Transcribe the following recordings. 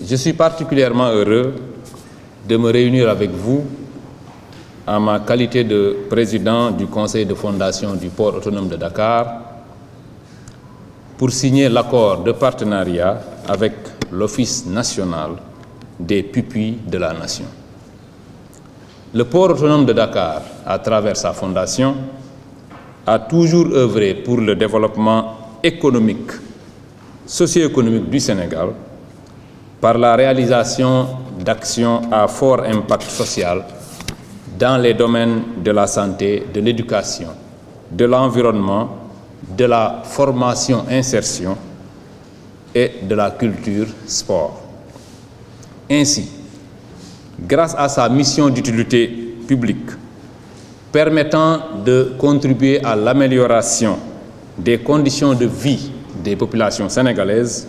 Je suis particulièrement heureux de me réunir avec vous en ma qualité de président du conseil de fondation du port autonome de Dakar pour signer l'accord de partenariat avec l'Office national des pupilles de la nation. Le port autonome de Dakar, à travers sa fondation, a toujours œuvré pour le développement économique, socio-économique du Sénégal par la réalisation d'actions à fort impact social dans les domaines de la santé, de l'éducation, de l'environnement, de la formation-insertion et de la culture-sport. Ainsi, grâce à sa mission d'utilité publique permettant de contribuer à l'amélioration des conditions de vie des populations sénégalaises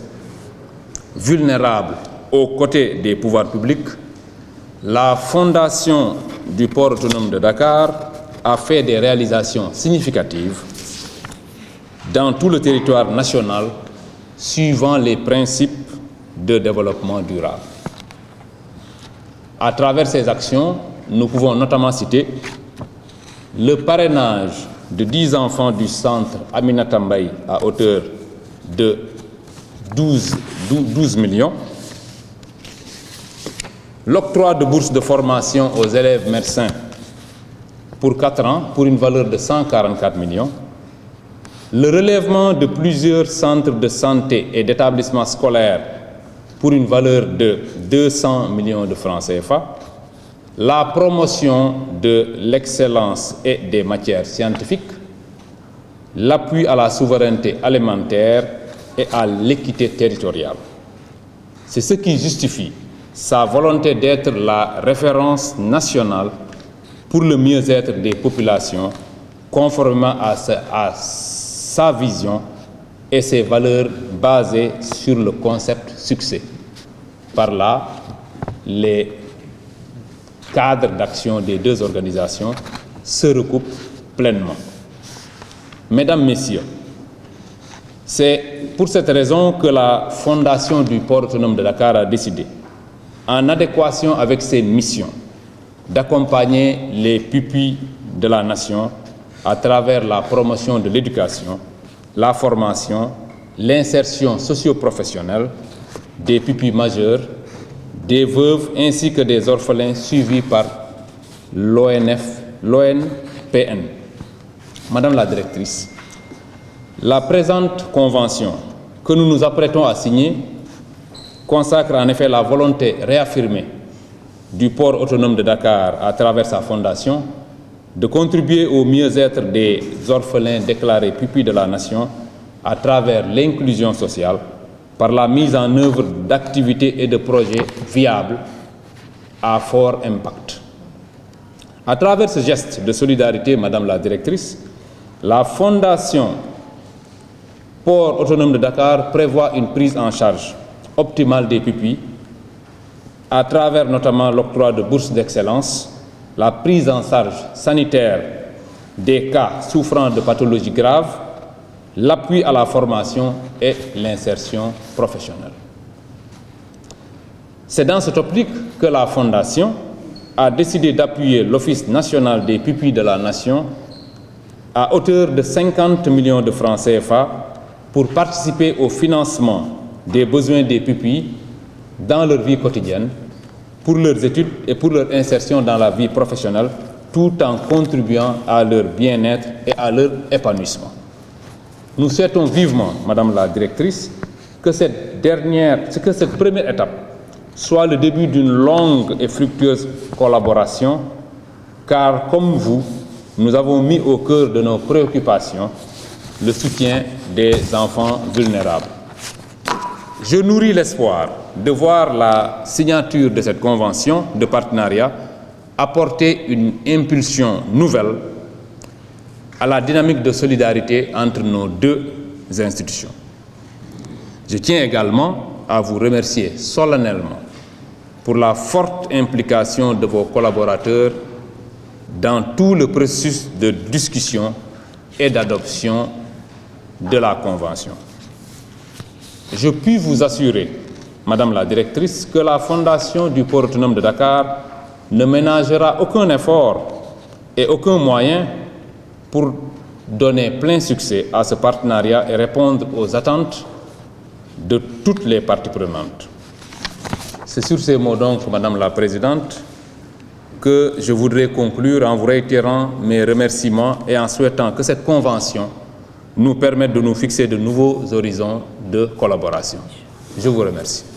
vulnérables aux côtés des pouvoirs publics, la Fondation du port autonome de Dakar a fait des réalisations significatives dans tout le territoire national suivant les principes de développement durable. À travers ces actions, nous pouvons notamment citer le parrainage de 10 enfants du centre Aminata Mbaye à hauteur de 12 millions, l'octroi de bourses de formation aux élèves médecins pour 4 ans pour une valeur de 144 millions, le relèvement de plusieurs centres de santé et d'établissements scolaires pour une valeur de 200 millions de francs CFA, la promotion de l'excellence et des matières scientifiques, l'appui à la souveraineté alimentaire et à l'équité territoriale. C'est ce qui justifie sa volonté d'être la référence nationale pour le mieux-être des populations, conformément à sa vision et ses valeurs basées sur le concept succès. Par là, les cadres d'action des deux organisations se recoupent pleinement. Mesdames, Messieurs, c'est pour cette raison que la Fondation du port autonome de Dakar a décidé, en adéquation avec ses missions, d'accompagner les pupilles de la nation à travers la promotion de l'éducation, la formation, l'insertion socio-professionnelle des pupilles majeurs, des veuves ainsi que des orphelins suivis par l'ONPN. Madame la directrice, la présente convention que nous nous apprêtons à signer consacre en effet la volonté réaffirmée du port autonome de Dakar à travers sa fondation de contribuer au mieux-être des orphelins déclarés pupilles de la nation à travers l'inclusion sociale par la mise en œuvre d'activités et de projets viables à fort impact. À travers ce geste de solidarité, Madame la directrice, la Fondation Port autonome de Dakar prévoit une prise en charge optimale des pupilles à travers notamment l'octroi de bourses d'excellence, la prise en charge sanitaire des cas souffrant de pathologies graves, l'appui à la formation et l'insertion professionnelle. C'est dans cette optique que la Fondation a décidé d'appuyer l'Office national des pupilles de la nation à hauteur de 50 millions de francs CFA pour participer au financement des besoins des pupilles dans leur vie quotidienne, pour leurs études et pour leur insertion dans la vie professionnelle, tout en contribuant à leur bien-être et à leur épanouissement. Nous souhaitons vivement, Madame la directrice, que cette première étape soit le début d'une longue et fructueuse collaboration, car comme vous, nous avons mis au cœur de nos préoccupations le soutien des enfants vulnérables. Je nourris l'espoir de voir la signature de cette convention de partenariat apporter une impulsion nouvelle à la dynamique de solidarité entre nos deux institutions. Je tiens également à vous remercier solennellement pour la forte implication de vos collaborateurs dans tout le processus de discussion et d'adoption de la Convention. Je puis vous assurer Madame la Directrice, que la Fondation du Port autonome de Dakar ne ménagera aucun effort et aucun moyen pour donner plein succès à ce partenariat et répondre aux attentes de toutes les parties prenantes. C'est sur ces mots donc, Madame la Présidente, que je voudrais conclure en vous réitérant mes remerciements et en souhaitant que cette convention nous permette de nous fixer de nouveaux horizons de collaboration. Je vous remercie.